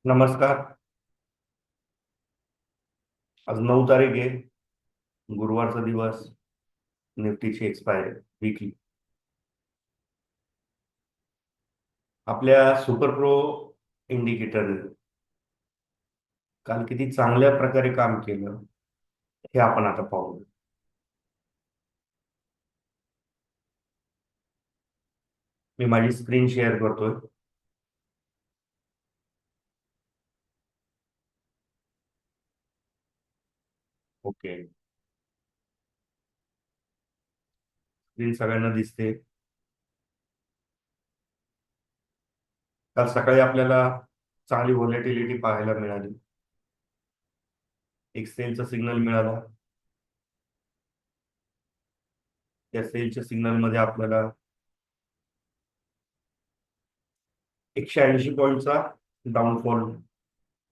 नमस्कार. आज 9 तारीख आहे. गुरुवारचा दिवस. निफ्टीची एक्सपायरी वीकली. आपल्या सुपर प्रो इंडिकेटर काल किती चांगल्या प्रकारे काम केलं हे आपण आता पाहू. मी माझी स्क्रीन शेअर करतोय. ओके. स्क्रीन सगळ्यांना दिसते. काल सकाळी आपल्याला चांगली व्हॉलेटिलिटी पाहायला मिळाली. एक सेलचा सिग्नल मिळाला. त्या सेलच्या सिग्नल मध्ये आपल्याला 180 पॉईंटचा डाऊनफॉल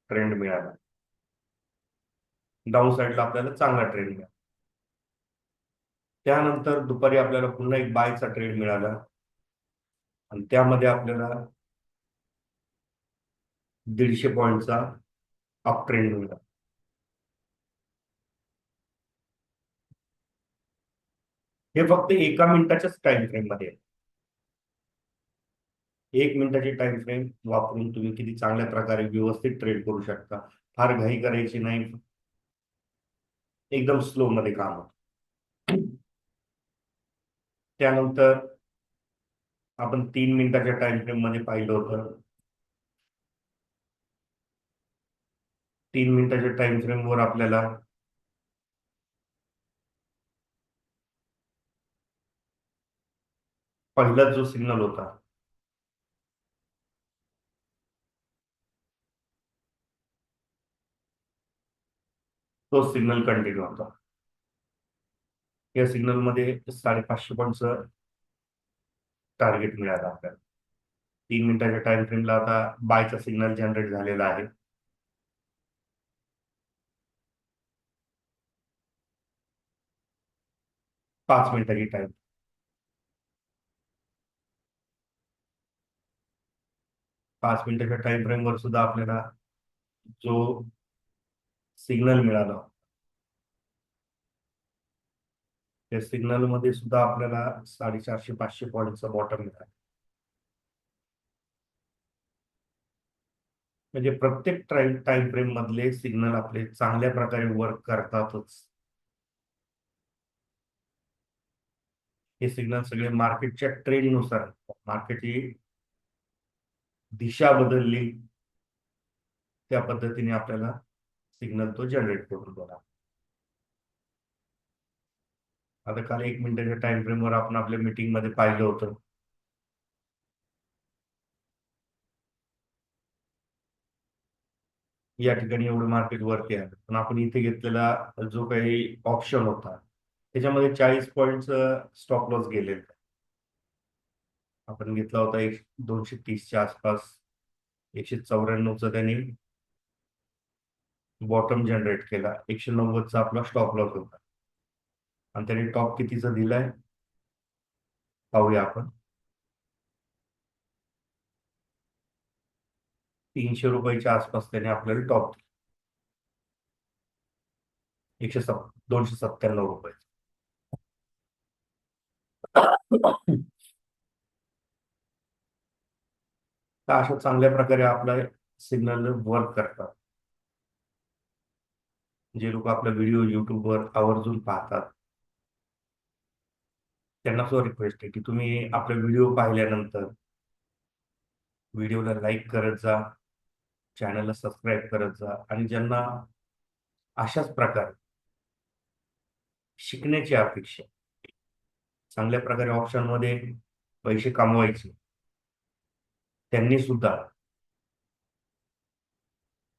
ट्रेंड मिळाला. डाऊन साईडला आपल्याला चांगला ट्रेंड मिळाला. त्यानंतर दुपारी आपल्याला पुन्हा एक बायचा ट्रेड मिळाला आणि त्यामध्ये आपल्याला 150 पॉईंटचा अप ट्रेंड मिळाला. हे फक्त एका मिनिटाच्याच टाइम फ्रेम मध्ये आहे. 1 मिनिटाची टाइम फ्रेम वापरून तुम्ही किती चांगल्या प्रकारे व्यवस्थित ट्रेड करू शकता. फार घाई करायची नाही. एकदम स्लो मध्ये काम होतं. त्यानंतर आपण 3 मिनिटाच्या टाइम फ्रेम मध्ये पाहिलं होतं. 3 मिनिटाच्या टाइम फ्रेम वर आपल्याला पहिला जो सिग्नल होता तो सिग्नल कंटिन्यू होता. या सिग्नल मध्ये 550 पॉईंटचं टार्गेट मिळालं आपल्याला. 3 मिनिटाच्या टाइम फ्रेमला आता बायचा सिग्नल जनरेट झालेला आहे. 5 मिनिटाची टाइम. 5 मिनिटाच्या टाइम फ्रेम वर सुद्धा आपल्याला जो सिग्नल मिळाला त्या सिग्नल मध्ये सुद्धा आपल्याला 450-500 पॉईंटचा बॉटम मिळाला. म्हणजे प्रत्येक टाइम फ्रेम मधले सिग्नल आपले चांगल्या प्रकारे वर्क करतातच. हे सिग्नल सगळे मार्केटच्या ट्रेंडनुसार, मार्केटची दिशा बदलली त्या पद्धतीने आपल्याला सिग्नल तो जनरेट करून देणार. आता काल 1 मिनिटाच्या टाइम फ्रेम वर आपण आपल्या मीटिंग मध्ये पाहिलं होतं. या ठिकाणी एवढं मार्केट वरती आहे, पण आपण इथे घेतलेला जो काही ऑप्शन होता त्याच्यामध्ये 40 पॉईंटचं स्टॉप लॉस गेलेलं. आपण घेतला होता 230च्या आसपास. 194चा त्यांनी बॉटम जनरेट केला. 190चा आपला स्टॉप लॉस होता आणि त्याने टॉप कितीचा दिलाय पाहूया आपण. 300 रुपयाच्या आसपास त्याने आपल्याला टॉप दिला. 297 रुपये. तर अशा चांगल्या प्रकारे आपला सिग्नल वर्क करतात. जे लोक आपला व्हिडिओ युट्यूबवर आवर्जून पाहतात त्यांना सो रिक्वेस्ट आहे की तुम्ही आपला व्हिडिओ पाहिल्यानंतर व्हिडिओला लाईक करत जा, चॅनलला सबस्क्राईब करत जा आणि ज्यांना अशाच प्रकारे शिकण्याची अपेक्षा, चांगल्या प्रकारे ऑप्शन मध्ये पैसे कमवायचे, त्यांनी सुद्धा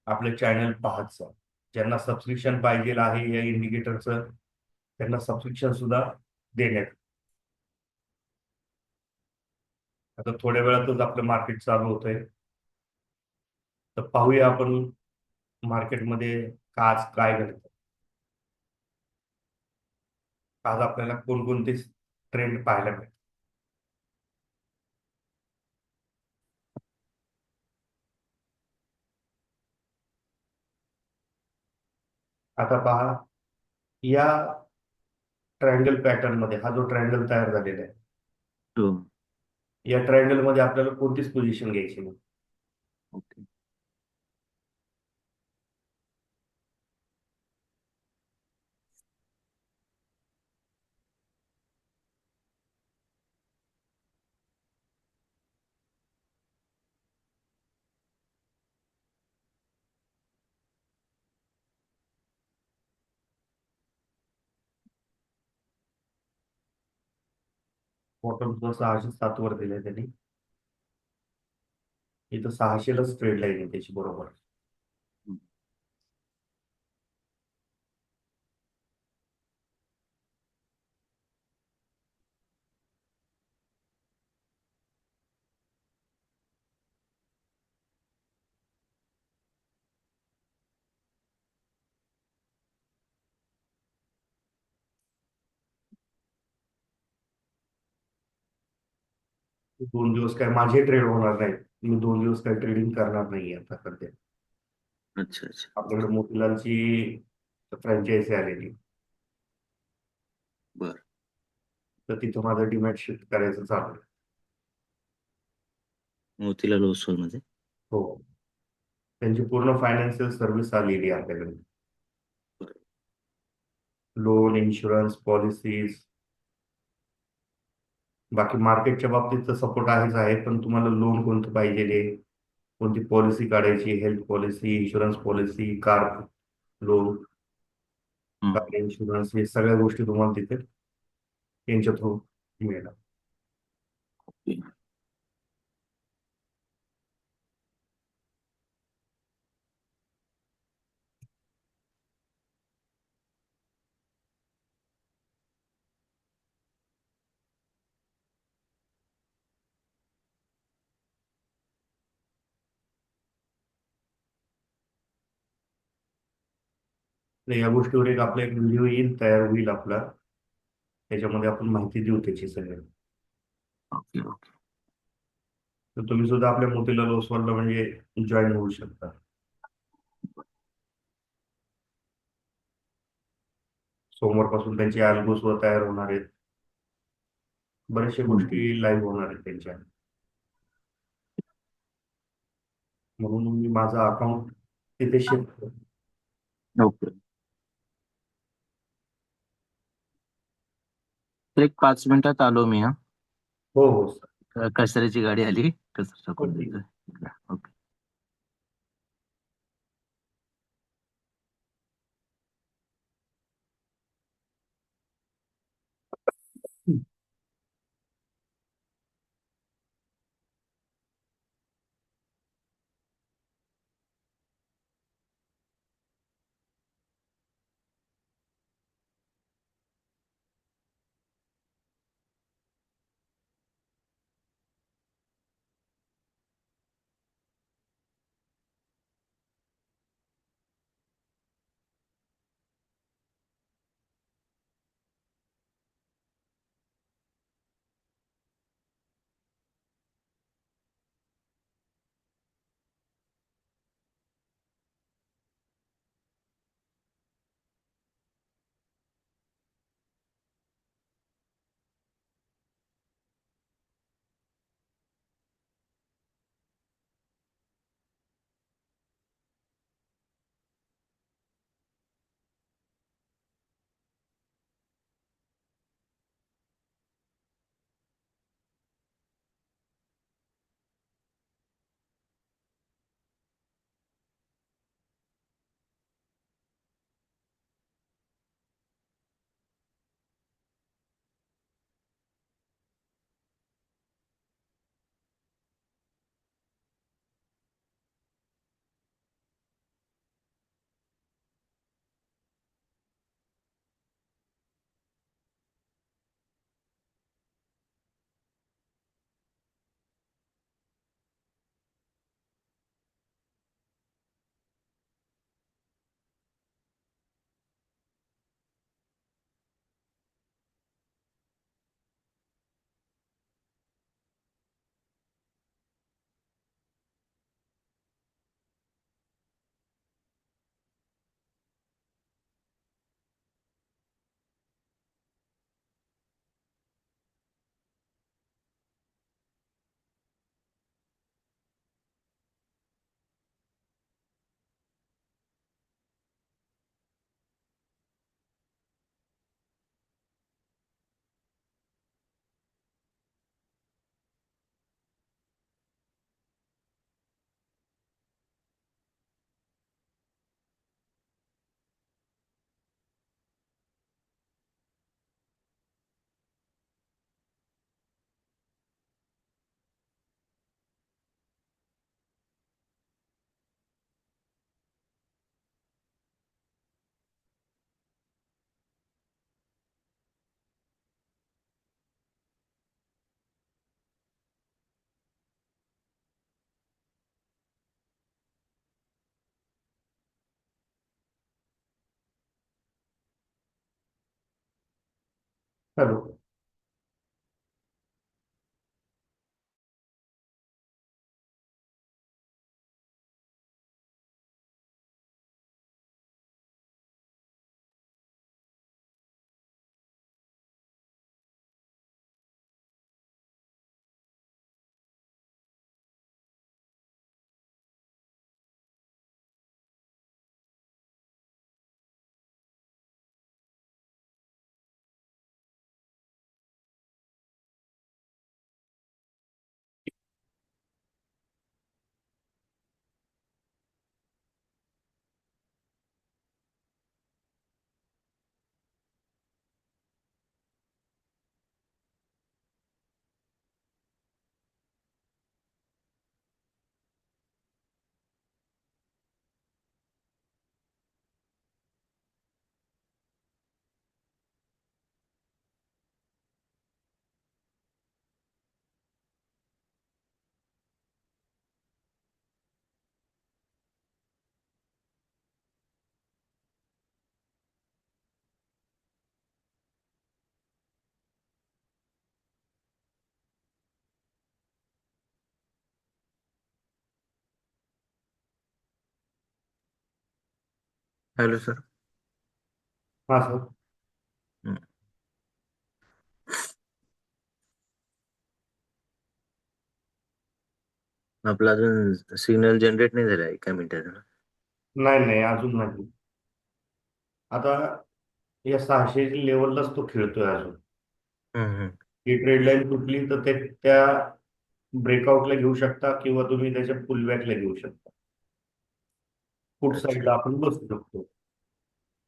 आपलं चॅनल पाहत जा. ज्यांना सबस्क्रिप्शन पाहिजे आहे या इंडिकेटरचं त्यांना सबस्क्रिप्शन सुद्धा देण्यात. आता थोड्या वेळातच आपलं मार्केट चालू होतंय. तर पाहूया आपण मार्केटमध्ये आज काय घडतं. आज आपल्याला कोणकोणते ट्रेंड पाहायला मिळतात. आता पहा, या ट्रायंगल पॅटर्न मध्ये हा जो ट्रायंगल तयार झालेला आहे, हो. या ट्रायंगल मध्ये आपल्याला कोणतीच पोझिशन घ्यायची नाही. ओके. बॉटम 607 वर दिलंय त्यांनी. इथं 600ला स्ट्रेट लाईन आहे त्याची, बरोबर. हम्म. दोन दिवस काय माझे ट्रेड होणार नाहीत. मी 2 दिवस काय ट्रेडिंग करणार नाहीये आता सध्या. अच्छा अच्छा. आपल्याकडे मोतीलालची फ्रँचायझी आलेली, बर. तर तिथं माझं डिमॅट शिफ्ट करायचं चालू आहे. मोतीलाल ओसवाल मध्ये. हो. त्यांची पूर्ण फायनान्शियल सर्व्हिस आलेली आहे आपल्याकडे. बर. Loan, insurance, policies. बाकी मार्केटच्या बाबतीत तर सपोर्ट आहेच आहे, पण तुम्हाला लोन कोणतं पाहिजे, कोणती पॉलिसी काढायची, health policy, insurance policy, car loan, हम्म. कार इन्शुरन्स, हे सगळ्या गोष्टी तुम्हाला तिथे यांच्या थ्रू मिळणार. ओके. तर या गोष्टीवर एक आपला एक व्हिडिओ येईल, तयार होईल आपला. त्याच्यामध्ये आपण माहिती देऊ त्याची सगळी. ओके. ओके. तर तुम्ही सुद्धा आपल्या मोतीलाल ओसवालला म्हणजे जॉईन होऊ शकता. सोमवारपासून त्यांचे अल्गोस वर तयार होणार आहेत. बऱ्याचशा हम्म. गोष्टी लाईव्ह होणार आहेत त्यांच्या. म्हणून मी माझं अकाउंट तिथे शिफ्ट करतो. ओके. तर एक 5 मिनिटात आलो मी हा. हो हो सर. कचऱ्याची गाडी आली, कचरा हो, टाकून ठीक. द्यायचं. ओके. हॅलो. Hello sir. हा सर. आपला अजून सिग्नल जनरेट नाही झाला एका मिनिटाचा. नाही नाही, अजून नाही. आता या 600 लेवललाच तो खेळतोय अजून. हम्म, हम्म. ही ट्रेड लाईन तुटली तर ते त्या ब्रेकआउटला घेऊ शकता किंवा तुम्ही त्याच्या पुलबॅकला घेऊ शकता. फुट अच्छा. साईडला आपण बसू शकतो.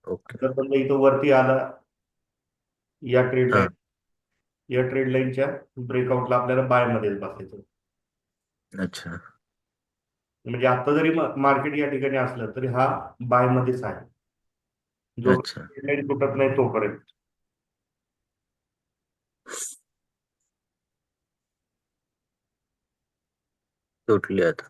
ओके. जर समजा इथं वरती आला या ट्रेड हा. लाईन, या ट्रेड लाईनच्या ब्रेकआउटला आपल्याला बाय मध्येच बसायचं. अच्छा. म्हणजे आता जरी मार्केट या ठिकाणी असलं तरी हा बाय मध्येच आहे, जो अच्छा. ट्रेड लाईन तुटत नाही तोपर्यंत. तुटली आता.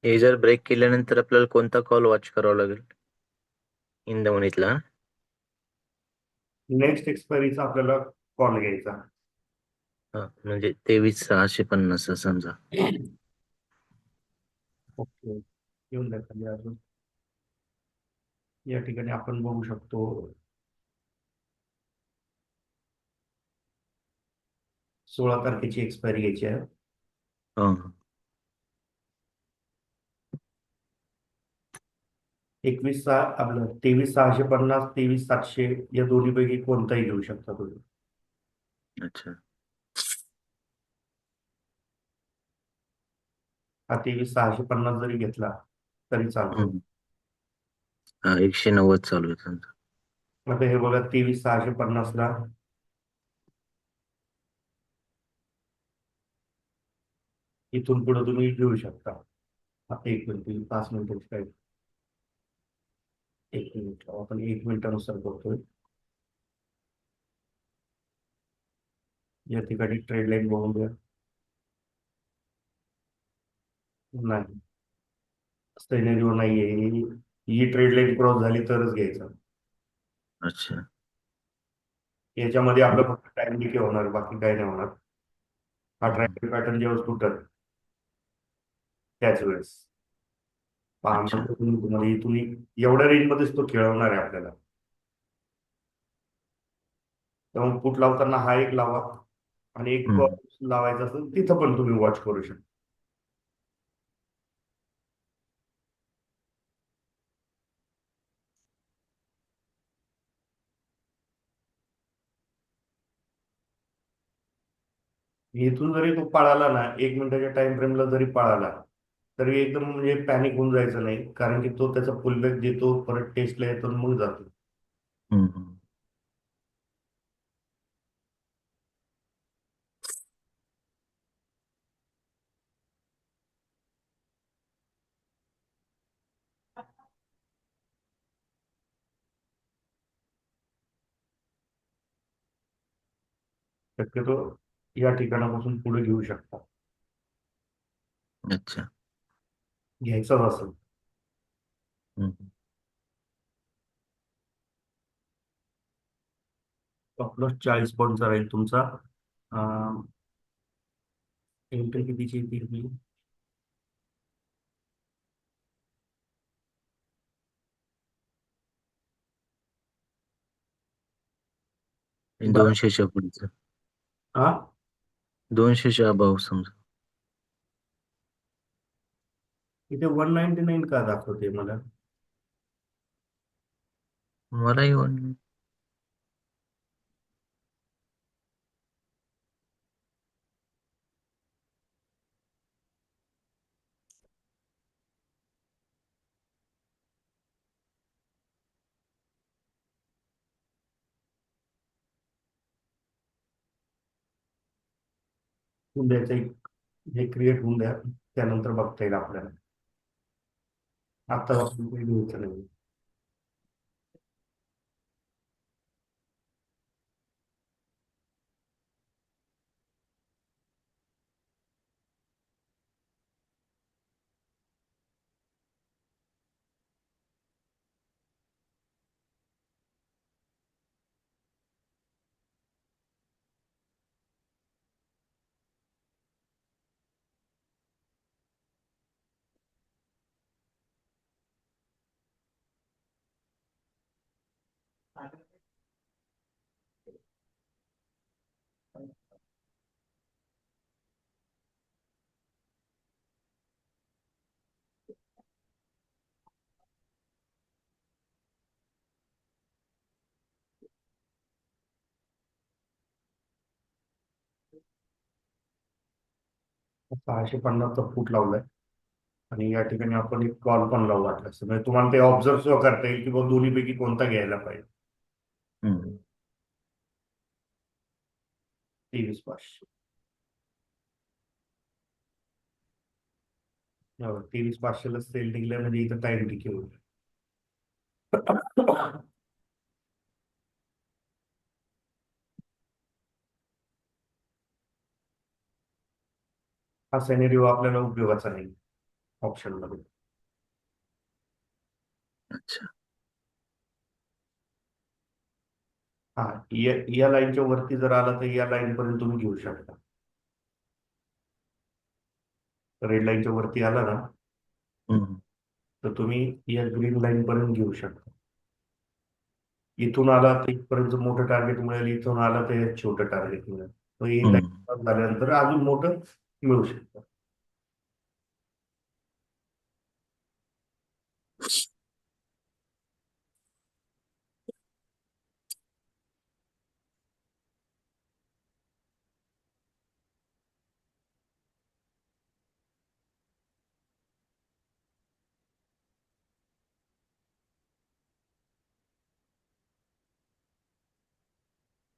हे जर ब्रेक केल्यानंतर आपल्याला कोणता कॉल वॉच करावा लागेल इन द मनीतला? नेक्स्ट एक्सपायरीचा आपल्याला कॉल घ्यायचा. हा, म्हणजे 23,650 समजा. ओके, येऊन द्या खाली अजून. या ठिकाणी आपण बघू शकतो 16 तारखेची एक्सपायरी घ्यायची आहे. हा. 21 आपलं 23,650, 23,700 या दोन्हीपैकी कोणताही घेऊ शकता तुम्ही. अच्छा. हा 23,650 जरी घेतला तरी चालतो. हम्म. हा, 190 चालू आहे समजा. आता हे बघा 23,650ला इथून पुढे तुम्ही घेऊ शकता. हा, 1 मिनिट, 5 मिनिटाची काय, 1 मिनिट आपण 1 मिनिटानुसार करतोय. या ठिकाणी ट्रेड लाईन बघून घ्या. नाही, सिनेरिओ नाहीये ही ट्रेड लाईन क्रॉस झाली तरच घ्यायचं. अच्छा. याच्यामध्ये आपलं फक्त टाइम डिके होणार, बाकी काही नाही होणार. हा ट्रँगल पॅटर्न जेव्हा सुटल त्याच वेळेस अच्छा. पाहणार तुम्हाला इथून एवढ्या रेंजमध्येच तो खेळवणार आहे आपल्याला. त्यामुळे पुट लावताना हा एक लावा आणि एक हम्म. कॉल लावायचा असेल तिथं पण तुम्ही वॉच करू शकता. इथून जरी तो पळाला ना, 1 मिनिटाच्या टाइम फ्रेमला जरी पळाला, तरी एकदम म्हणजे पॅनिक होऊन जायचं नाही, कारण की तो त्याचा फुलबॅक देतो, परत टेस्टला येतो आणि मग जातो. हम्म, हम्म. शक्यतो या ठिकाणापासून पुढे घेऊ शकता, अच्छा. घ्यायचाच असेल. हम्म. टॉपलॉस 40 पॉईंटचा राहील तुमचा. एंट्री कितीची येते? आणि 200च्या पुढचं, हा, 200च्या अभाव समजा. इथे 199 का दाखवते मला? मलाही वाटलं. उद्याचं एक हे क्रिएट होऊन द्या, त्यानंतर बघता येईल आपल्याला. आता आपण काही घ्यायचं नाही. $650चा फूट लावलाय, आणि या ठिकाणी आपण एक कॉल पण लावू वाटलं असं, म्हणजे तुम्हाला ते ऑब्झर्व करता येईल की बाबा दोन्हीपैकी कोणता घ्यायला पाहिजे. हम्म. 23,500. 23,500ला सेल निघलाय, म्हणजे इथं टाइम टिके होईल. हा सेनेरिओ आपल्याला उपयोगाचा नाही ऑप्शन मध्ये. अच्छा. हा, या लाईनच्या वरती जर आला तर या लाईन पर्यंत तुम्ही घेऊ शकता. रेड लाईनच्या वरती आला ना, हम्म. तर तुम्ही या ग्रीन लाईन पर्यंत घेऊ शकता. इथून आला तर इथपर्यंत मोठं टार्गेट मिळेल, इथून आला तर हे छोटं टार्गेट मिळेल. तर ही हम्म. लाईन झाल्यानंतर अजून मोठं मिळू शकतं.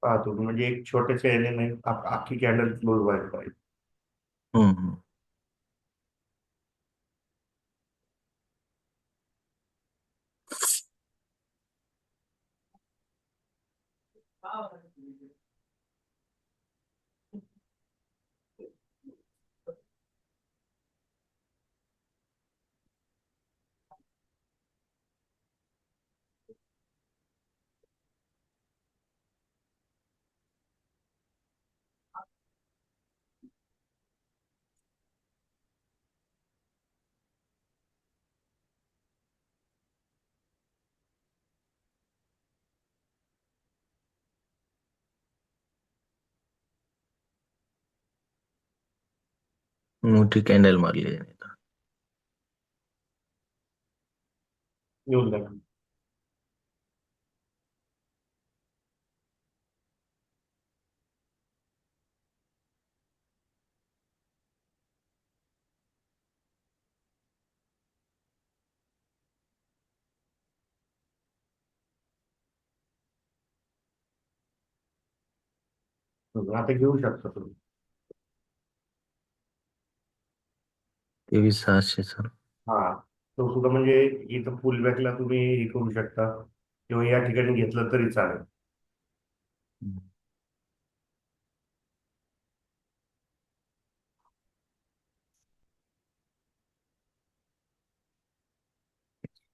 पाहतो म्हणजे एक छोट्याशा याने नाही, अख्खी कॅन्डल क्लोज व्हायला पाहिजे. हम्म. मोठी कॅन्डल मारली त्याने. येऊन जाईल. आता घेऊ शकता तुम्ही. 23,600 हा, तो सुद्धा म्हणजे इथं फुल बॅकला तुम्ही हे करू शकता किंवा या ठिकाणी घेतलं तरी चालेल.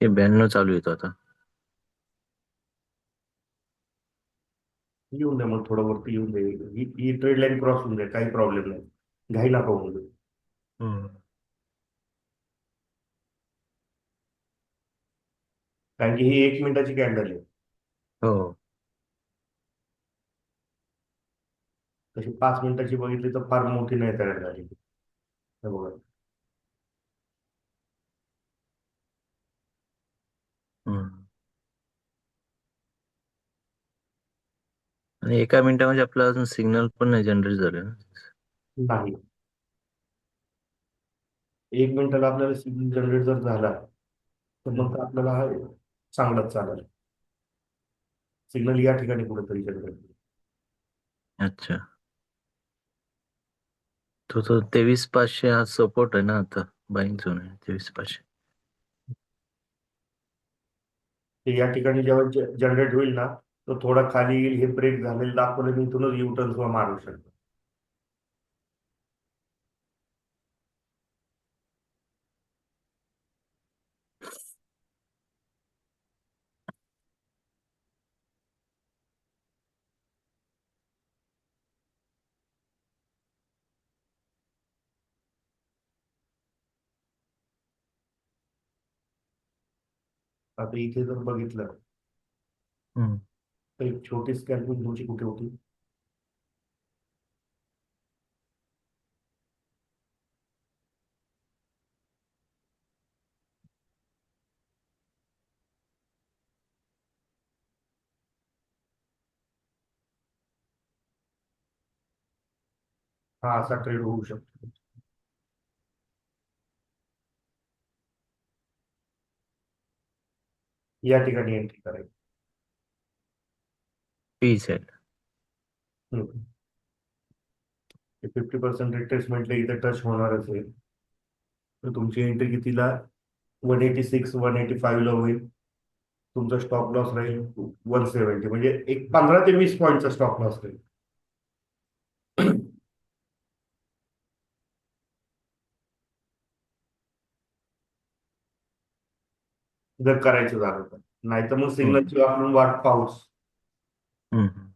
हे 92 चालू येतो आता. येऊन द्या मग, थोडं वरती येऊन दे. ही ट्रेड लाईन क्रॉस होऊन दे, काही प्रॉब्लेम नाही. घाई नका होऊन दे. हम्म. कारण की ही 1 मिनिटाची कॅन्डल आहे. हो. तशी 5 मिनिटाची बघितली तर फार मोठी नाही तयार झाली. हे बघा. हम्म. आणि एका मिनिटामध्ये आपला अजून सिग्नल पण नाही जनरेट झाले ना. नाही, 1 मिनिटाला आपल्याला सिग्नल जनरेट जर झाला तर हम्म. मग आपल्याला हा चांगलाच चालेल. सिग्नल या ठिकाणी कुठेतरी जनरेट. अच्छा. तो 23,500 हा सपोर्ट आहे ना आता. बाईंग झोन आहे 23,500. ते या ठिकाणी जेव्हा जनरेट होईल ना, तो थोडा खाली येईल. हे ब्रेक झालेलं दाखवलं मी, इथूनच युटर्न किंवा मारू शकतो. आता इथे जर बघितलं हम्म. तर एक छोटी स्कॅल्पिंग तुमची कुठे होती? हा असा ट्रेड होऊ शकतो. या ठिकाणी एंट्री करायची. P set. 50% रिट्रेसमेंटला इथे टच होणारच आहे. तर तुमची एंट्री कितीला? 186 185 ला होईल. तुमचा स्टॉप लॉस राहील 170, म्हणजे एक 15 ते 20 पॉईंटचा स्टॉप लॉस राहील. जर करायचं झालं तर. नाहीतर मग हम्म. सिग्नलची आपण वाट पाहूच. हम्म.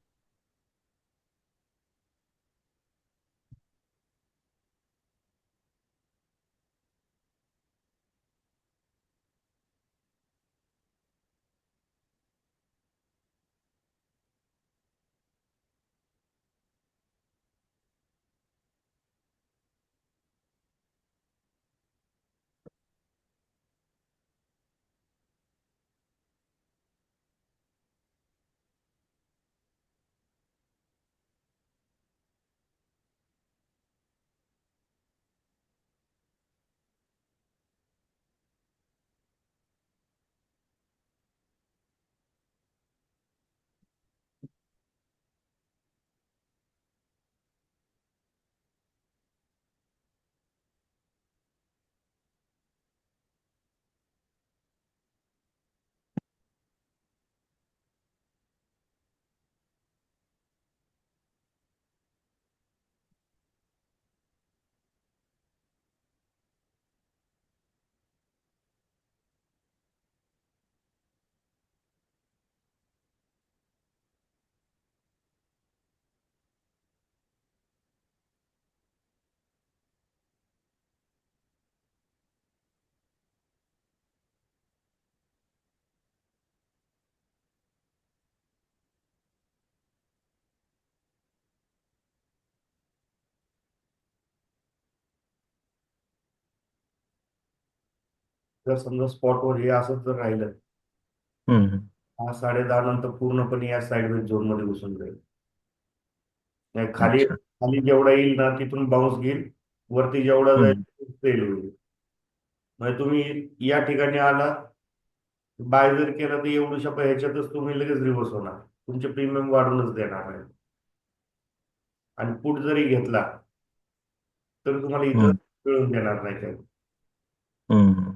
जर समजा स्पॉटवर हे असंच जर राहिलं, हम्म. हा 10:30 नंतर पूर्णपणे या साईडवेज झोन मध्ये घुसून जाईल. नाही, खाली अच्छा. खाली जेवढा येईल ना तिथून बाउन्स घेईल. वरती जेवढा हम्म. जाईल सेल होईल. म्हणजे तुम्ही या ठिकाणी आला, बाय जर केला तर एवढ्याशा ह्याच्यातच तुम्ही लगेच रिव्हर्स होणार. तुमचे प्रीमियम वाढूनच देणार आहे. आणि पुट जरी घेतला तर तुम्हाला इथं हम्म. मिळून देणार नाही काही. हम्म.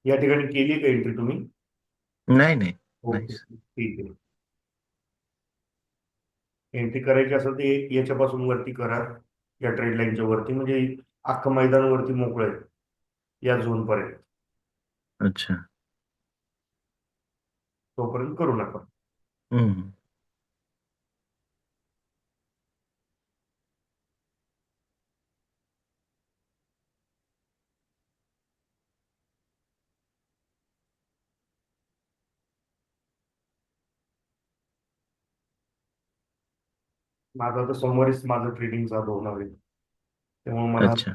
या ठिकाणी केली का एंट्री तुम्ही? नाही नाही. नाही ओके, sir. ठीक आहे. एंट्री करायची असेल तर याच्यापासून वरती करा, या ट्रेड लाईनच्या वरती, म्हणजे अख्खं मैदान वरती मोकळं आहे या झोन पर्यंत. अच्छा. तोपर्यंत करू नका. हम्म. माझं आता सोमवारीच माझं ट्रेडिंग चालू होणार आहे, त्यामुळे मला अच्छा.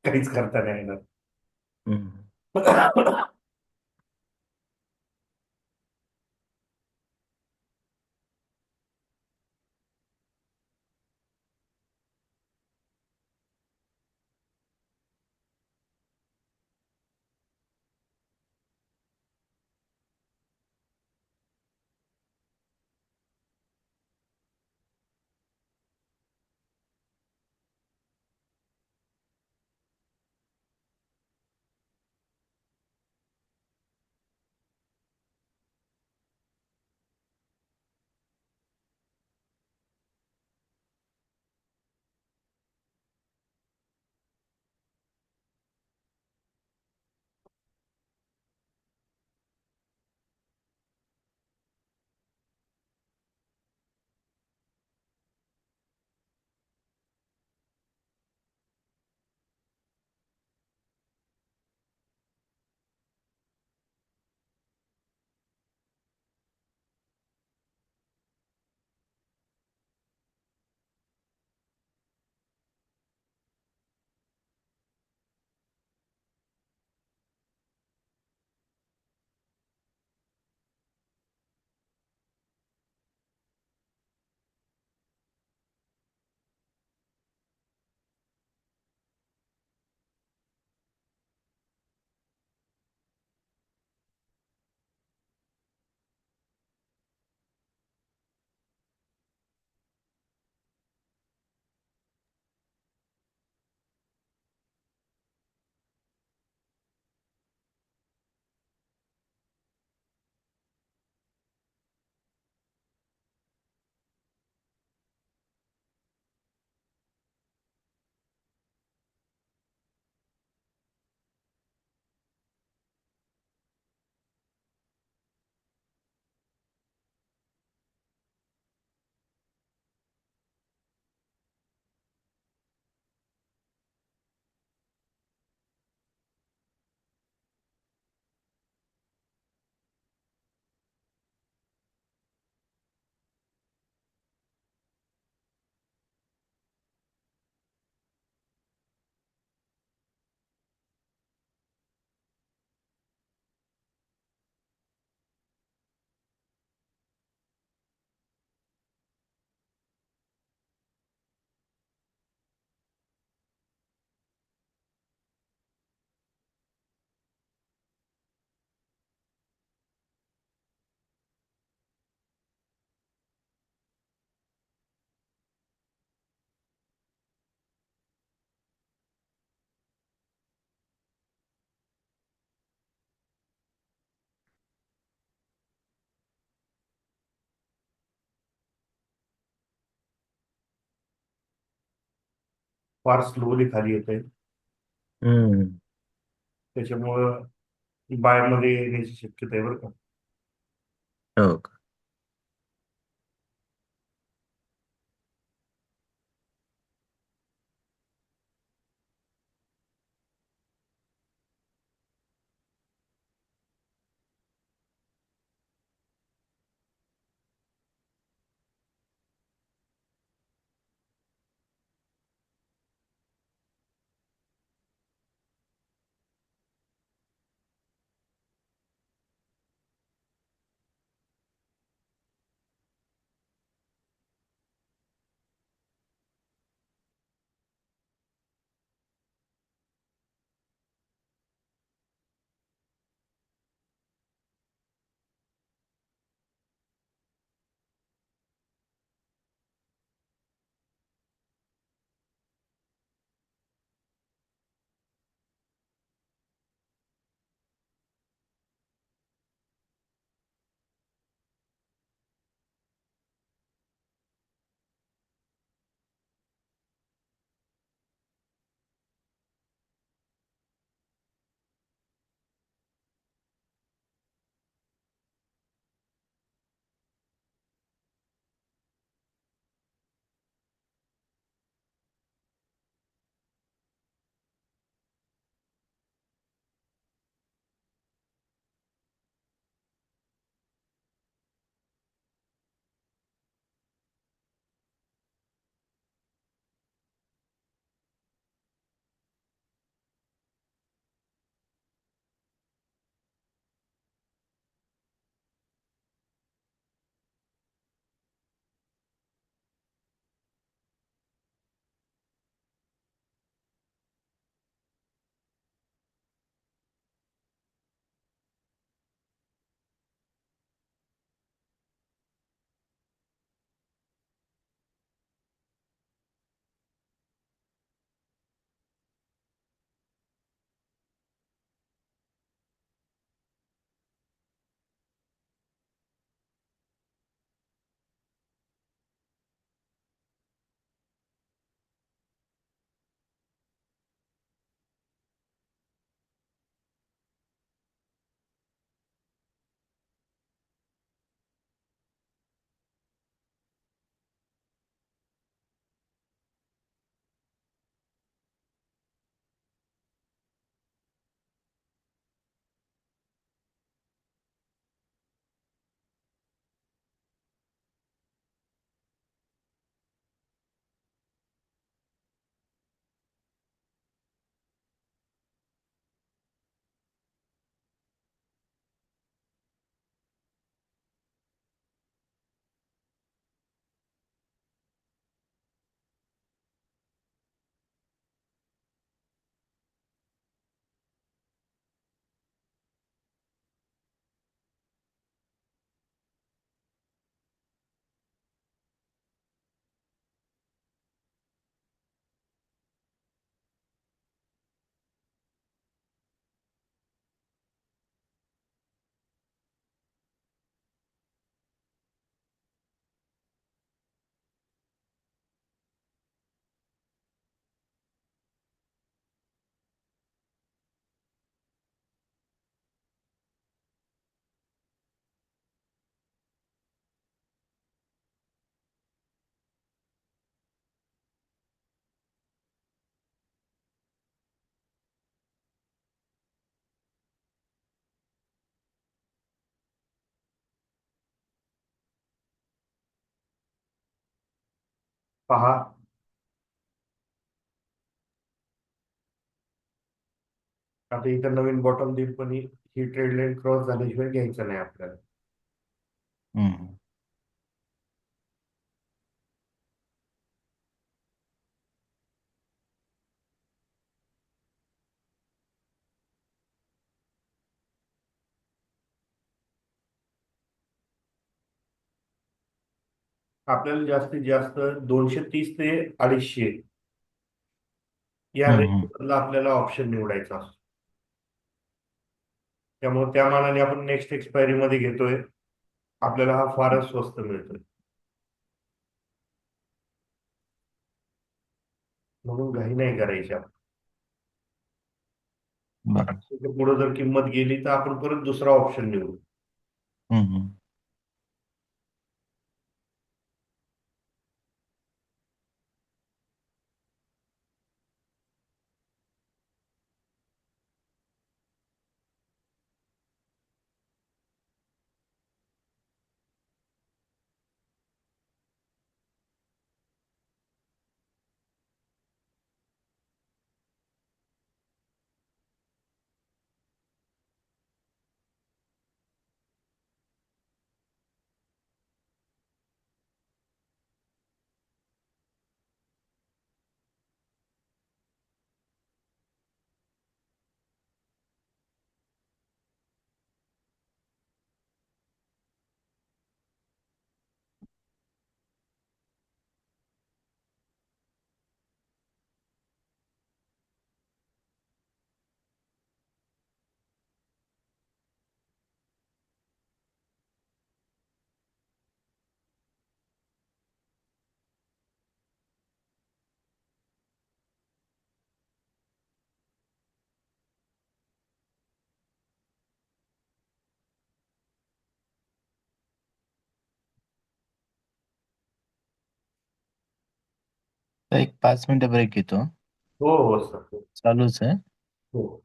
काहीच करता नाही हम्म. येणार. फार स्लोली खाली येते, हम्म. त्याच्यामुळं बायमध्ये येण्याची शक्यता आहे बरं का. हो का. पहा. आता इथं नवीन बॉटम देईल, पण ही ट्रेड लाईन क्रॉस झाल्याशिवाय घ्यायचं नाही आपल्याला. हम्म. आपल्याला जास्तीत जास्त 230 ते 250 या हम्म. रेंज आपल्याला ऑप्शन निवडायचा असतो. त्यामुळे त्या मानाने आपण नेक्स्ट एक्सपायरी मध्ये घेतोय, आपल्याला हा फारच स्वस्त मिळतोय. म्हणून घाई नाही करायची आपण. बरं. पुढे जर किंमत गेली तर आपण परत दुसरा ऑप्शन निवडू. हम्म. तर एक 5 मिनिटं ब्रेक घेतो. हो हो सर. चालूच आहे. हो.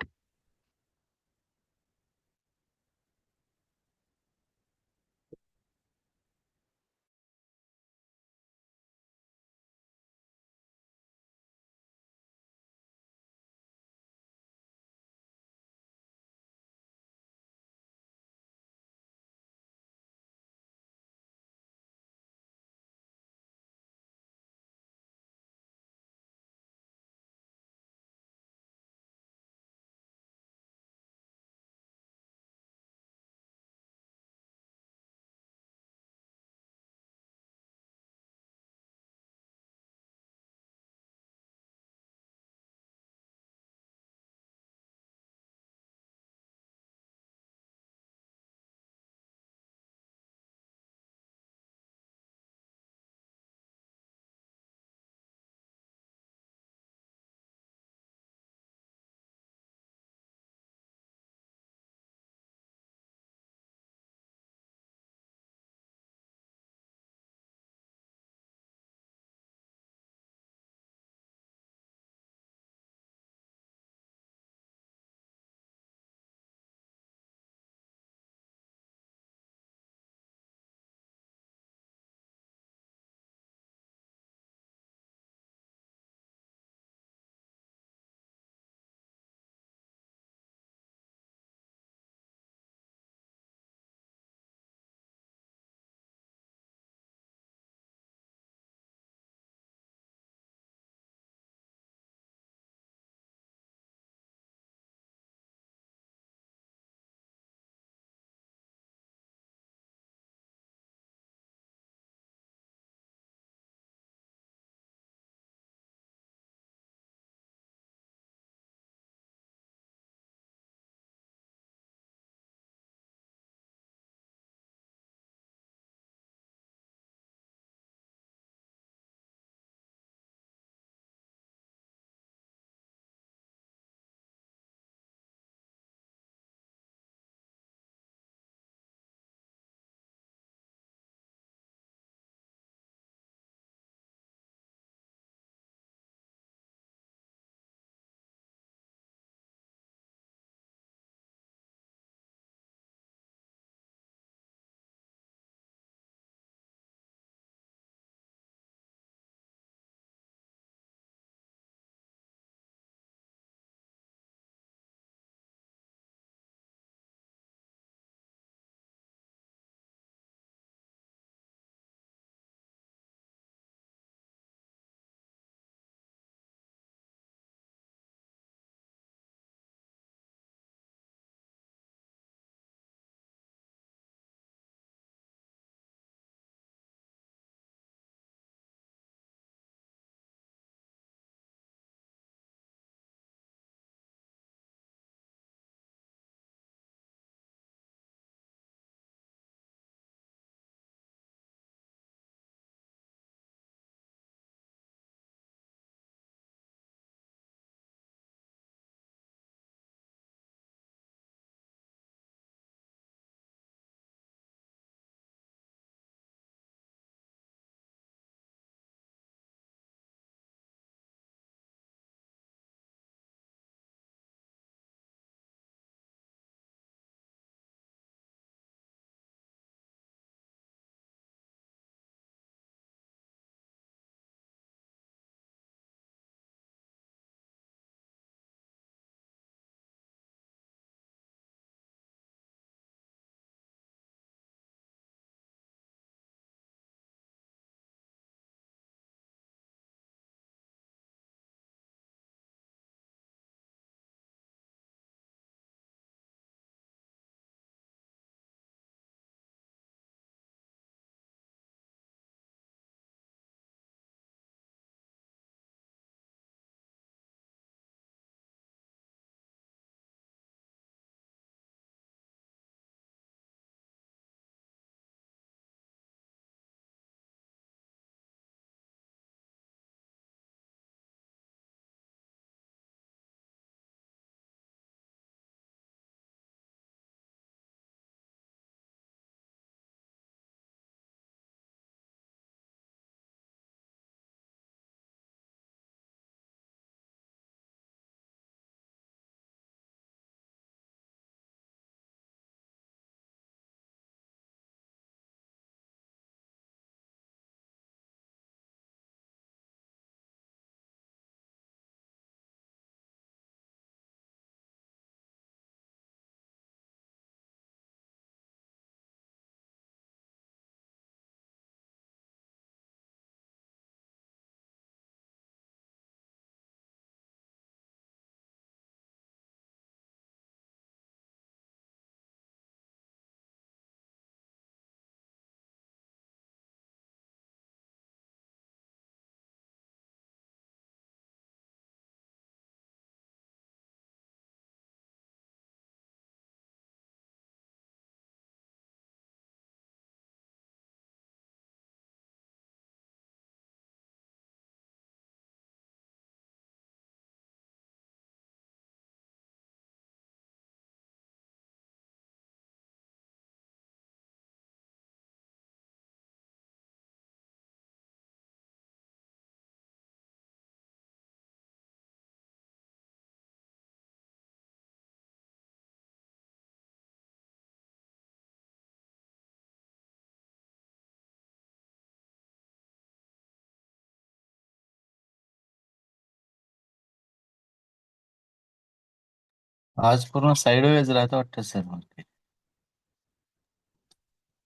आज पूर्ण साईडवेज राहतं वाटतं सर मार्केट.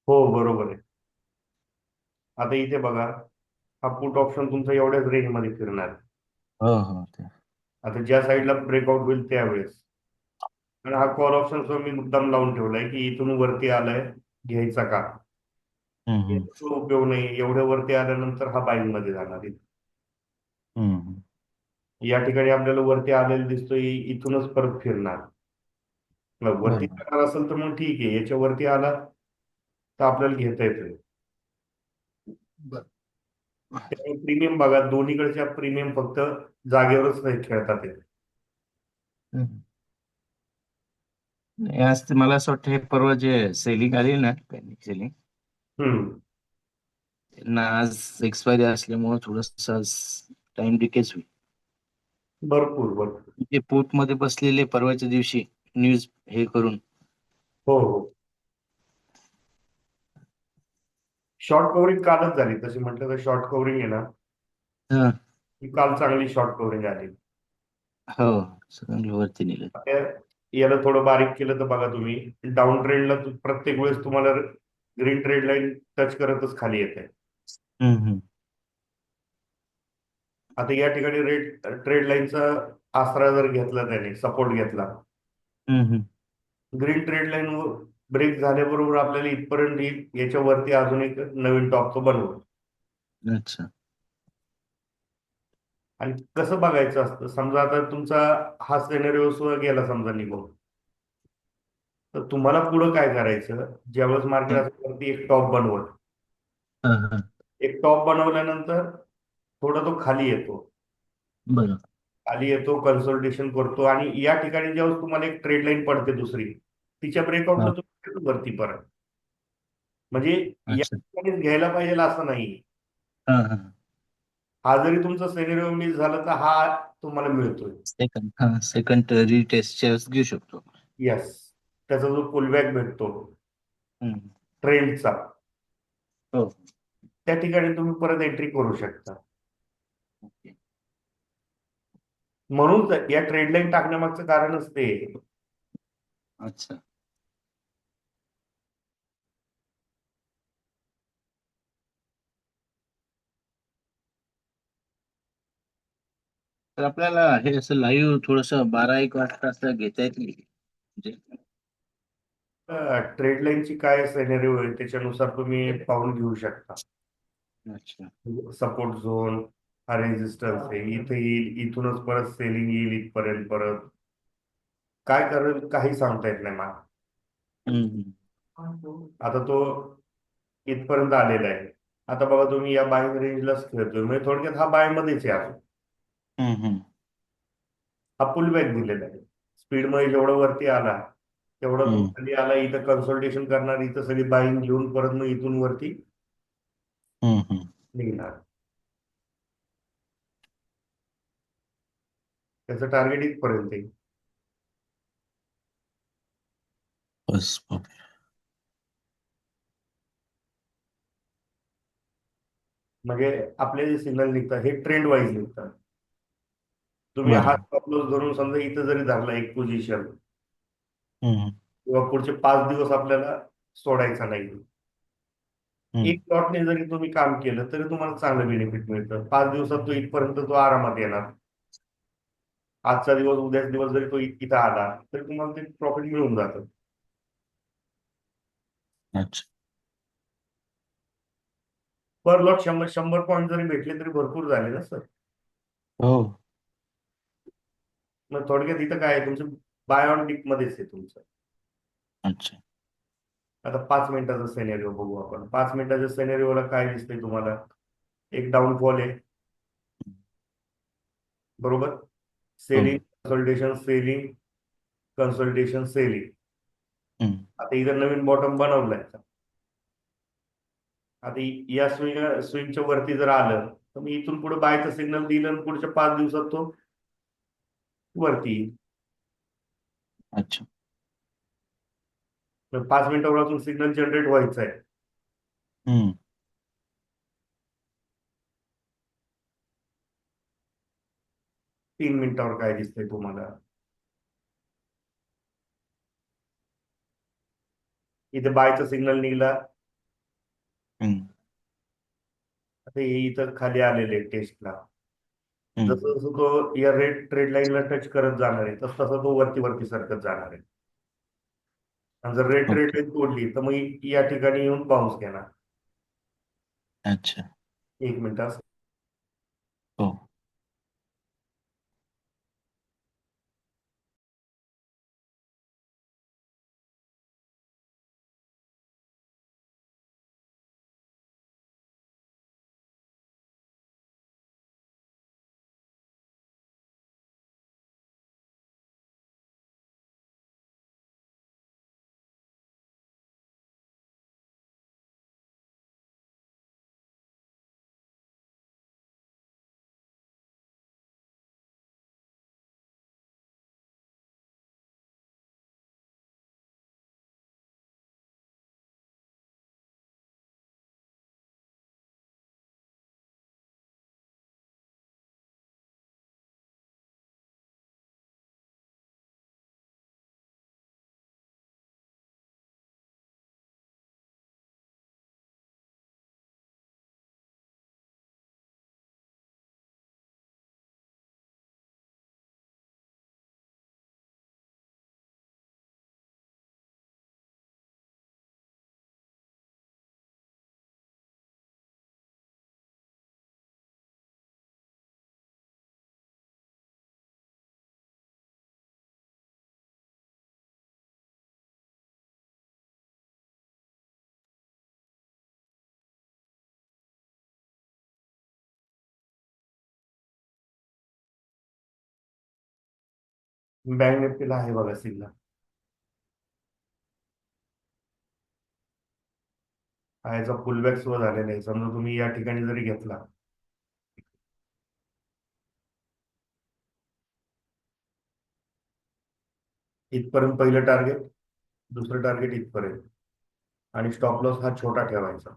हो बरोबर आहे. आता इथे बघा, हा पुट ऑप्शन तुमचा एवढ्याच रेंज मध्ये फिरणार आहे. हो हो ते. आता ज्या साईडला ब्रेकआउट होईल त्यावेळेस. आणि हा कॉल ऑप्शन जो मी मुद्दाम लावून ठेवलाय की इथून वरती आलाय, घ्यायचा का. हम्म. याचा उपयोग नाही, एवढ्या वरती आल्यानंतर हा बाईंग मध्ये जाणार आहे. हम्म. या ठिकाणी आपल्याला वरती आलेलं दिसतोय, इथूनच परत फिरणार. मग वरती बरोबर. जाणार असेल तर मग ठीक आहे, याच्या वरती आला तर आपल्याला घेता येतोय. बर. त्यामुळे प्रीमियम बघा, दोन्हीकडच्या प्रीमियम फक्त जागेवरच नाही खेळतात ते. हम्म. नाही, आज ते मला असं वाटतं हे परवा जे सेलिंग आली ना पॅनिक सेलिंग, हम्म. त्यांना आज एक्सपायरी असल्यामुळे थोडस टाइम डिकेच होईल. भरपूर भरपूर. ते पोर्ट मध्ये बसलेले परवाच्या दिवशी न्यूज हे करून. हो हो. शॉर्ट कव्हरिंग कालच झाली, तशी म्हटलं तर शॉर्ट कव्हरिंग आहे ना, हा. ही काल चांगली शॉर्ट कव्हरिंग आली. हो सगळं वरती नेलं. आता याला थोडं बारीक केलं तर बघा तुम्ही, डाऊन ट्रेंडला प्रत्येक वेळेस तुम्हाला ग्रीन ट्रेड लाईन टच करतच खाली येते. हम्म. आता या ठिकाणी रेड ट्रेड लाईनचा आसरा जर घेतला, त्याने सपोर्ट घेतला, हम्म. ग्रीन ट्रेड लाईन ब्रेक झाल्याबरोबर आपल्याला इथपर्यंत येईल, याच्या वरती अजून एक नवीन टॉप तो बनवू. अच्छा. आणि कसं बघायचं असतं, समजा आता तुमचा हा सिनेरिओ सुद्धा गेला समजा निघून, तर तुम्हाला पुढं काय करायचं, ज्यावेळेस मार्केट हा. असं वरती एक टॉप बनवत, हा. एक टॉप बनवल्यानंतर थोडा तो खाली येतो, बरं. खाली येतो, कन्सल्टेशन करतो, आणि या ठिकाणी जेव्हा तुम्हाला एक ट्रेड लाईन पडते दुसरी, तिच्या ब्रेकआउटला हा. तुम्ही येतो वरती परत. म्हणजे या अच्छा. ठिकाणी घ्यायला पाहिजे असं नाही. हा. हा जरी तुमचा सेनेरिओ मिस झाला तर हा तुम्हाला मिळतोय. सेकंड रिटेस्टच्या वेळेस घेऊ शकतो. यस. त्याचा जो पुलबॅक भेटतो हम्म. ट्रेंडचा, हो. त्या ठिकाणी तुम्ही परत एंट्री करू शकता. ओके. म्हणून तर या ट्रेड लाईन टाकण्यामागचं कारणच ते आहे. अच्छा. तर आपल्याला हे असं लाईव्ह थोडस 12-1 वाजता असं घेता येत नाही म्हणजे. ट्रेड लाईनची काय सेनेरिओ आहे त्याच्यानुसार तुम्ही पाऊल घेऊ शकता. अच्छा. सपोर्ट झोन, हा रेजिस्टन्स आहे, इथे येईल, इथूनच परत सेलिंग येईल इथपर्यंत, परत काय करेल काही सांगता येत नाही मला. हम्म. आता तो इथपर्यंत आलेला आहे. आता बघा तुम्ही या बाय रेंजलाच खेळतोय, म्हणजे थोडक्यात हा बाय मध्येच आहे अजून. हम्म. हा पुल बॅक दिलेला आहे. स्पीडमध्ये जेवढं वरती आला तेवढा तो हम्म. खाली आला, इथं कन्सल्टेशन करणार, इथं सगळी बाईंग घेऊन परत मग इथून वरती हम्म. निघणार. त्याचं टार्गेट इथपर्यंत आहे. बस ओके. म्हणजे आपले जे सिग्नल निघतात हे ट्रेंड वाईज निघतात. तुम्ही हा बरोबर. स्टॉप लॉस धरून समजा इथं जरी धरला एक पोझिशन, हम्म. किंवा पुढचे 5 दिवस आपल्याला सोडायचा नाही, हम्म. एक लॉटने जरी तुम्ही काम केलं तरी तुम्हाला चांगलं बेनिफिट मिळतं. 5 दिवसात तो इथपर्यंत तो आरामात येणार. आजचा दिवस उद्याचा दिवस जरी तो इथं आला तरी तुम्हाला ते प्रॉफिट मिळून जातं. अच्छा. पर लॉट 100 पॉईंट जरी भेटले तरी भरपूर झाले ना सर. हो. मग थोडक्यात इथं काय आहे, तुमचं बाय ऑन डिप मध्येच आहे तुमचं. अच्छा. आता 5 मिनिटाचा सेनेरिओ बघू आपण. 5 मिनिटाच्या सेनेरिओला काय दिसतंय तुम्हाला, एक डाऊनफॉल आहे बरोबर, हो. Selling consultation, selling consultation, selling. हम्म. आता इथं नवीन बॉटम बनवलाय. आता या स्विंगच्या वरती जर आलं तर मी इथून पुढे बायचं सिग्नल दिलं आणि पुढच्या 5 दिवसात तो वरती येईल. अच्छा. 5 मिनिटावर अजून सिग्नल जनरेट व्हायचा आहे. हम्म. 3 मिनिटावर काय दिसतंय तुम्हाला, इथे बायचा सिग्नल निघला. हम्म, आता हे इथं खाली आलेले टेस्टला. हम्म. जसं जसं तो या रेड ट्रेड लाईनला टच करत जाणार आहे तसं तसं तो वरती वरती सरकत जाणार आहे. आणि जर रेड ट्रेड ओके. लाईन तोडली तर मग या ठिकाणी येऊन बाउन्स घेणार. अच्छा. एक मिनिट असं. हो. बँक निफ्टीला आहे बघा सिग्नल. हा याचा पुलबॅक सुरू झालेला आहे. समजा तुम्ही या ठिकाणी जरी घेतला इथपर्यंत पहिलं टार्गेट, दुसरं टार्गेट इथपर्यंत, आणि स्टॉप लॉस हा छोटा ठेवायचा.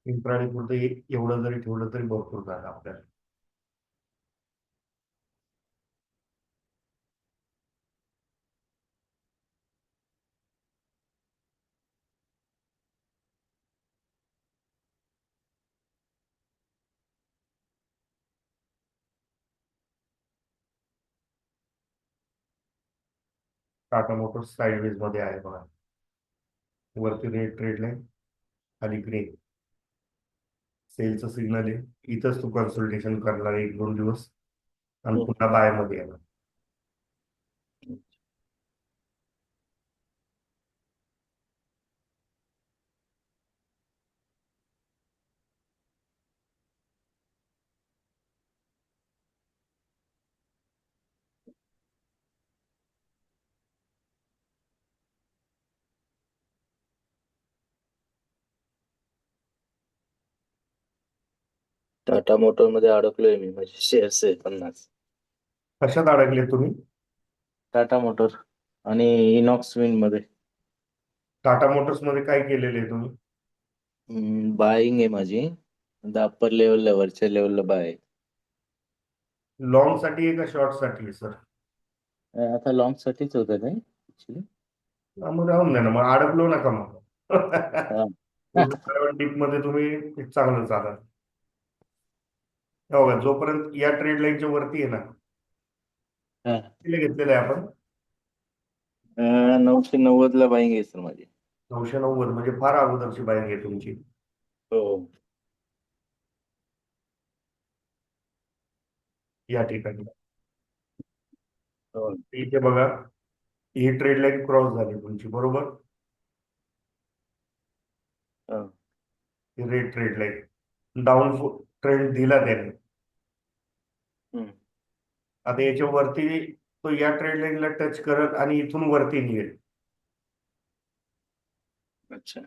इंट्राडे पुरतं एवढं जरी ठेवलं तरी भरपूर झालं आपल्याला. टाटा मोटर्स साईडवेज मध्ये आहे बघा. वरती रेड ट्रेड लाईन, खाली ग्रे सेलचं सिग्नल आहे. इथंच तू कन्सल्टेशन करणार 1-2 दिवस आणि हम्म. पुन्हा बाय मध्ये येणार. टाटा मोटर मध्ये अडकलोय मी, माझे शेअर्स आहे 50. कशात अडकले तुम्ही? टाटा मोटर आणि इनॉक्स विंड मध्ये. टाटा मोटर्स मध्ये काय केलेले आहे तुम्ही? बाईंग आहे माझी. अप्पर लेवलला, वरच्या लेवलला बाय आहे. लॉंग साठी आहे का शॉर्ट साठी आहे सर? आता लॉंग साठीच होतं ते ऍक्च्युली. मग राहून द्या ना, मग अडकलो नका मग. डीप मध्ये तुम्ही चांगलं चालत. हो का, जोपर्यंत या ट्रेड लाईनच्या वरती आहे ना, किती घेतलेलं आहे आपण? 990 ला बाईंग आहे सर माझी. 990 म्हणजे फार अगोदरची बाईंग आहे तुमची. हो. या ठिकाणी हो. इथे बघा, ही ट्रेड लाईन क्रॉस झाली तुमची, बरोबर. हा. Red trade line down trend दिला त्याने. हम्म. आता याच्या वरती तो या ट्रेड लाईनला टच करत आणि इथून वरती निघेल. अच्छा.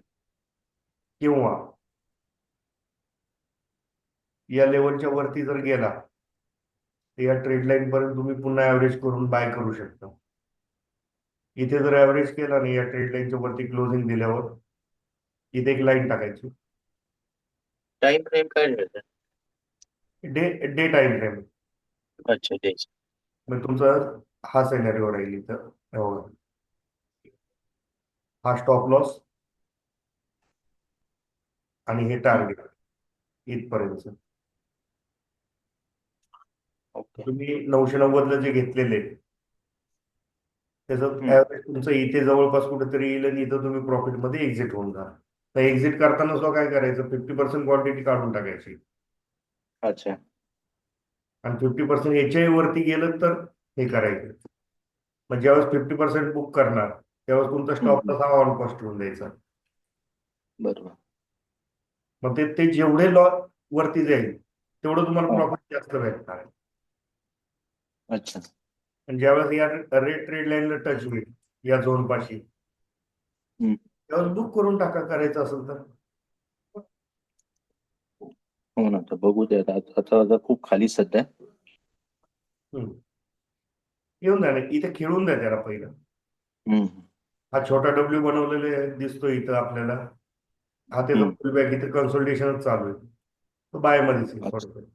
किंवा या लेवलच्या वरती जर गेला तर या ट्रेड लाईन पर्यंत तुम्ही पुन्हा ऍव्हरेज करून बाय करू शकता. इथे जर ऍव्हरेज केला नाही या ट्रेड लाईनच्या वरती क्लोजिंग दिल्यावर इथे एक लाईन टाकायची. टाइम फ्रेम काय ठेवता? Day day time frame. अच्छा, तेच. मग तुमचा हा सिनेरिओ राहील इथं. हे बघा. हा स्टॉप लॉस आणि हे टार्गेट इथपर्यंत. ओके. तुम्ही 990 जे घेतलेले त्याचं हम्म. ऍव्हरेज तुमचं इथे जवळपास कुठेतरी येईल आणि इथं तुम्ही प्रॉफिट मध्ये एक्झिट होऊन जा. तर एक्झिट करताना सुद्धा काय करायचं, 50% क्वांटिटी काढून टाकायची अच्छा. आणि 50% याच्याही वरती गेलं तर हे करायचं. मग ज्यावेळेस 50% बुक करणार त्यावेळेस तुमचा स्टॉप हम्म. लॉस हा ऑन कॉस्ट होऊन द्यायचा. बरोबर. मग ते जेवढे लॉस वरती जाईल तेवढं तुम्हाला हा. प्रॉफिट जास्त भेटणार आहे. अच्छा. आणि ज्यावेळेस या रेट ट्रेड लाईनला टच होईल या झोन पाशी हम्म. त्यावेळेस बुक करून टाका करायचं असेल तर. हो ना, तर बघू दे आता खूप खाली सध्या. हम्म. येऊन द्या ना इथे, खेळून द्या त्याला पहिलं. हम्म. हा छोटा डब्ल्यू बनवलेले दिसतो इथं आपल्याला. हा त्याचा हम्म. फुल बॅक इथे कन्सल्टेशनच चालू आहे. तो बाय मध्येच येईल अच्छा. थोडक्यात.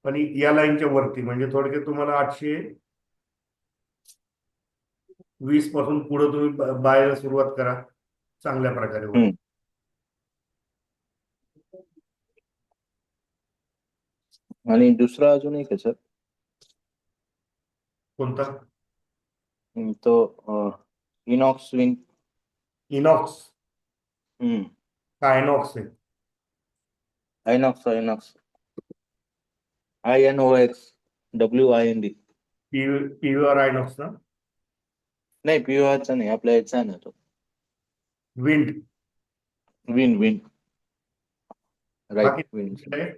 पण या लाईनच्या वरती म्हणजे थोडक्यात तुम्हाला 820 पासून पुढे तुम्ही बायला सुरुवात करा चांगल्या प्रकारे वर. हम्म. आणि दुसरा अजून एक आहे सर. कोणता? तो इनॉक्स विन. इनॉक्स. हम्म. काय इनॉक्स आहे? Inox INOX WIND. PVR Inox ना? नाही, पीओआरचा नाही, आपल्या याचा आहे ना तो. विंड. विन हा राईट, विन. किती आहे?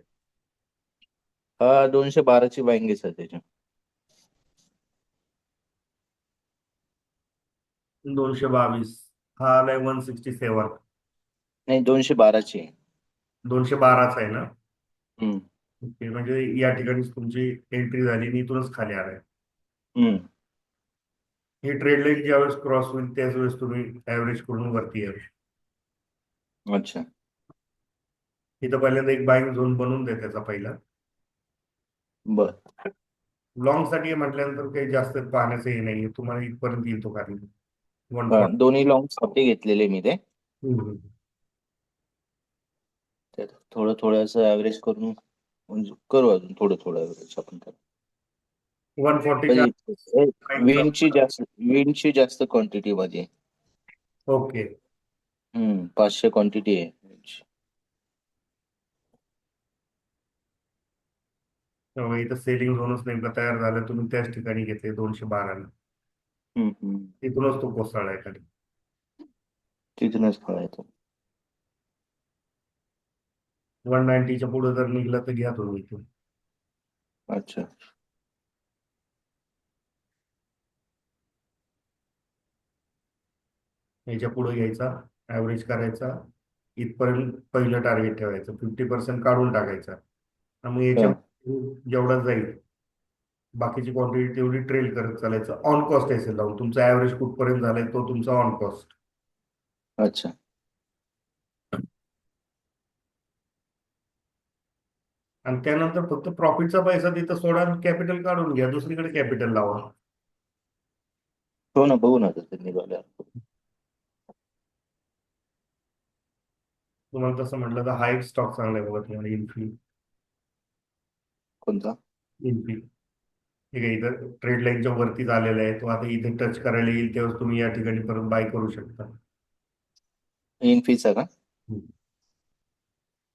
212ची बाईंग आहे त्याच्या. 222. हा आलाय 167. नाही, 212ची आहे. 212च आहे ना? हम्म. ओके, म्हणजे या ठिकाणीच तुमची एंट्री झाली आणि इथूनच खाली आलाय. हम्म. ही ट्रेड लाईन ज्यावेळेस क्रॉस होईल त्याच वेळेस तुम्ही ऍव्हरेज करून वरती याल. अच्छा. इथं पहिल्यांदा एक बाईंग झोन बनवून द्या त्याचा पहिला. बर. लॉंग साठी म्हटल्यानंतर काही जास्त पाहण्याचं हे नाहीये, तुम्हाला इथपर्यंत येईल तो खाली 140. दोन्ही लॉंग साठी घेतलेले मी ते. हम्म. तर थोडं थोडंसं ऍव्हरेज करून म्हणजे करू अजून थोडं ऍव्हरेज आपण त्याला. 140च्या म्हणजे विंडची जास्त क्वांटिटी मध्ये. ओके. 500 क्वांटिटी आहे. त्यामुळे इथं सेलिंग झोनच नेमका तयार झाला, तुम्ही त्याच ठिकाणी घेतले 212ला. हम्म. तिथूनच तो कोसळलाय खाली. तिथूनच कळायचं. 190च्या पुढे जर निघला तर घ्या तुम्ही इथून. अच्छा. याच्या पुढे घ्यायचा, ऍव्हरेज करायचा, इथपर्यंत पहिलं टार्गेट ठेवायचं, 50% काढून टाकायचा. आणि मग याच्या हा. जेवढा जाईल बाकीची क्वांटिटी तेवढी ट्रेल करत चालायचं. ऑन कॉस्ट असेल लावून तुमचा ऍव्हरेज कुठपर्यंत झालाय तो तुमचा ऑन कॉस्ट. अच्छा. आणि त्यानंतर फक्त प्रॉफिटचा पैसा तिथं सोडा आणि कॅपिटल काढून घ्या, दुसरीकडे कॅपिटल लावा. हो ना, बघू ना तसं निघाल्यावर. तुम्हाला तसं म्हटलं तर हा एक स्टॉक चांगला आहे बघा तुम्हाला, इन्फी. कोणता? इन्फी ठीक आहे, इथं ट्रेड लाईनच्या वरतीच आलेला आहे तो. आता इथे टच करायला येईल तेव्हा तुम्ही या ठिकाणी परत बाय करू शकता. इन्फीचा का?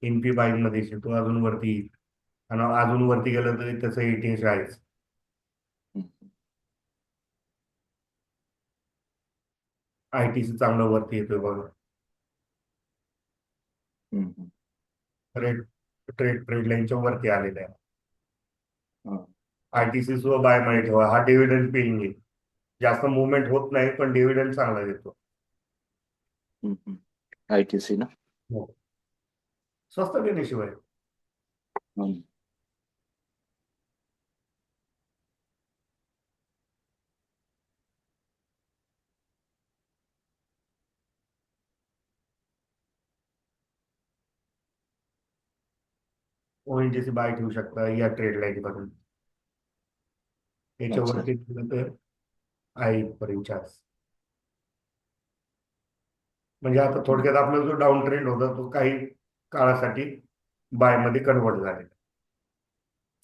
इन्फी बाईंग मध्ये तो अजून वरती येईल आणि अजून वरती गेलं तरी त्याचं एटीएस आहेच. हम्म. आयटीसी चांगलं वरती येतोय बघा. हम्म. ट्रेड ट्रेड लाईनच्या वरती आलेला आहे. हा. आयटीसी सुद्धा बाय मध्ये ठेवा, हा डिव्हिडंड पेइंग आहे. जास्त मुवमेंट होत नाही पण डिव्हिडंड चांगला देतो. ITC ना. हो. स्वस्त घेण्याशिवाय हम्म. ONGC बाय ठेवू शकता या ट्रेड लाईन मधून. अच्छा. याच्यावरती गेलं तर आहे रिचार्ज. म्हणजे आता थोडक्यात आपला जो डाऊन ट्रेंड होता तो काही काळासाठी बाय मध्ये कन्वर्ट झालेला.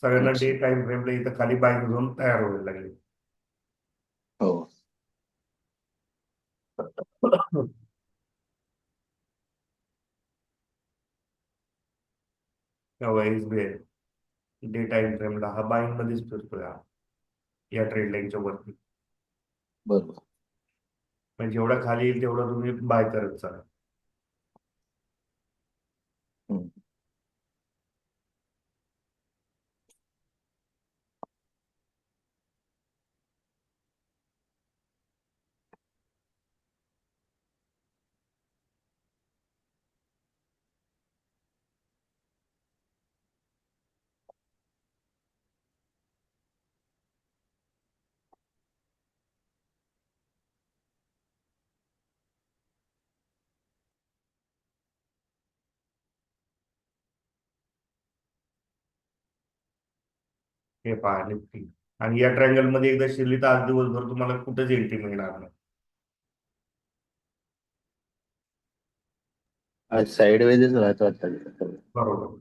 सगळ्यांना अच्छा. डे टाइम फ्रेमला इथं खाली बाय झोन तयार व्हायला लागले. हो. किंवा SBI डे टाइम फ्रेमला हा बाईंग मध्येच फिरतोय हा, या ट्रेड लाईनच्या वरती. बरोबर. म्हणजे जेवढा खाली येईल तेवढं तुम्ही बाय करत चाला. हम्म. हे पहा निफ्टी. आणि या ट्रायंगल मध्ये एकदा शिरली तर आज दिवसभर तुम्हाला कुठेच एंट्री मिळणार नाही. आज साईडवेजच राहत वाटतं. बरोबर.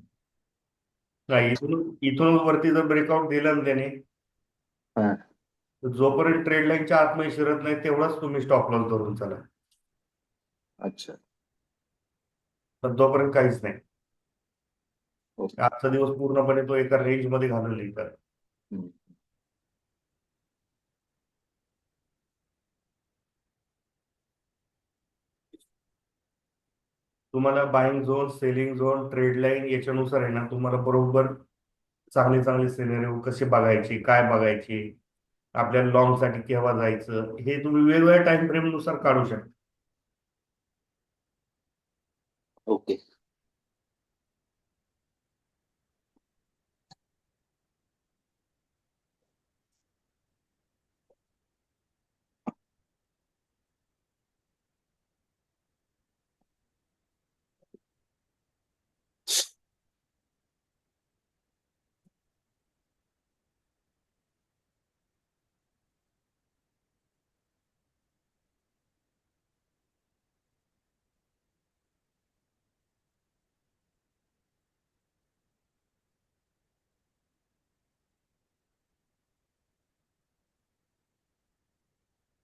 नाही, इथून इथून वरती जर ब्रेकआउट दिला ना त्याने, हा. तर जोपर्यंत ट्रेड लाईनच्या आतमध्ये शिरत नाही तेवढाच तुम्ही स्टॉप लॉस धरून चला. अच्छा. पण तोपर्यंत काहीच नाही. ओके. आजचा दिवस पूर्णपणे तो एका रेंज मध्ये घालवला इथं. हम्म. तुम्हाला buying zone, selling zone, trade line याच्यानुसार आहे ना, तुम्हाला बरोबर चांगले चांगले सिनेरिओ कसे बघायचे, काय बघायचे, आपल्याला लॉंग साठी केव्हा जायचं, हे तुम्ही वेगवेगळ्या टाइम फ्रेम नुसार काढू शकता. ओके.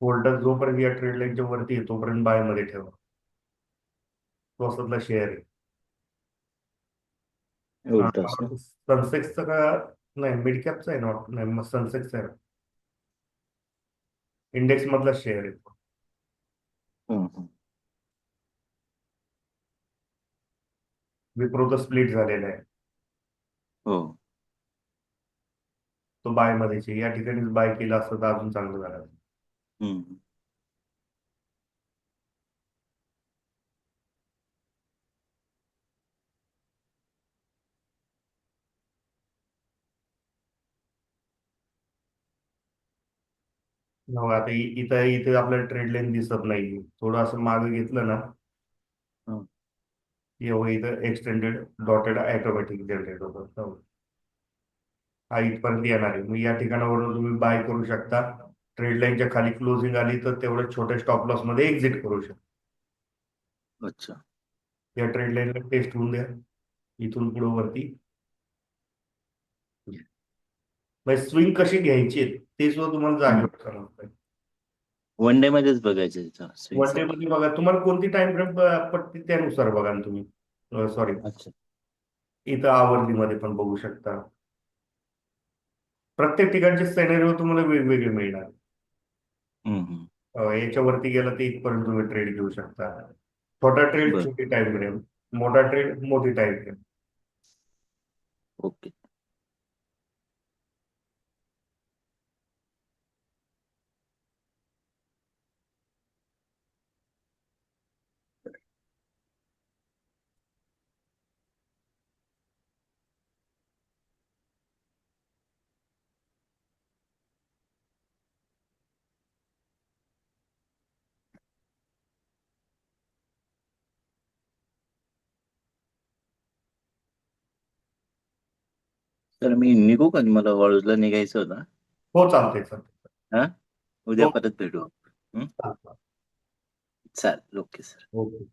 होल्डर जोपर्यंत या ट्रेड लाईनच्या वरती आहे तोपर्यंत बाय मध्ये ठेवा. स्वस्तातला शेअर आहे. उलटास ना. सनसेक्सचा का नाही, मिड कॅपचा आहे नॉट, नाही मग सनसेक्सचा आहे. इंडेक्स मधला शेअर आहे. हम्म. विप्रो स्प्लिट झालेला आहे. हो. तो बाय मध्येच आहे. या ठिकाणी बाय केला असतं तर अजून चांगलं झालं असतं. हम्म. हो, आता इथं इथं आपल्याला ट्रेड लाईन दिसत नाही. थोडं असं मागे घेतलं ना, हम्म. एवढं इथं एक्सटेंडेड डॉटेड ऑटोमॅटिक जनरेट होतं. हो. हा इथपर्यंत येणार आहे. मग या ठिकाणावरून तुम्ही बाय करू शकता. ट्रेड लाईनच्या खाली क्लोजिंग आली तर तेवढ्या छोट्या स्टॉप लॉस मध्ये एक्झिट करू शकता. अच्छा. या ट्रेड लाईनला टेस्ट होऊन द्या. इथून पुढे वरती स्विंग कशी घ्यायची ते सुद्धा तुम्हाला जागेवर समजतंय. वन डे मध्येच बघायचं वन स्विंग. डे मध्ये बघा, तुम्हाला कोणती टाइम फ्रेम पडते त्यानुसार बघा ना तुम्ही. सॉरी, अच्छा. इथं आवृत्ती मध्ये पण बघू शकता. प्रत्येक ठिकाणचे सिनेरिओ तुम्हाला वेगवेगळे मिळणार. हम्म. याच्यावरती गेला तर इथपर्यंत तुम्ही ट्रेड घेऊ शकता. छोटा ट्रेड बर. छोटी टाइम फ्रेम, मोठा ट्रेड मोठी टाइम फ्रेम. ओके. तर मी निघू का? मला वाळूजला निघायचं होतं. हो, चालतंय चालतंय. हा, उद्या हो, परत भेटू. हं? चालतं. चालेल, ओके सर. ओके.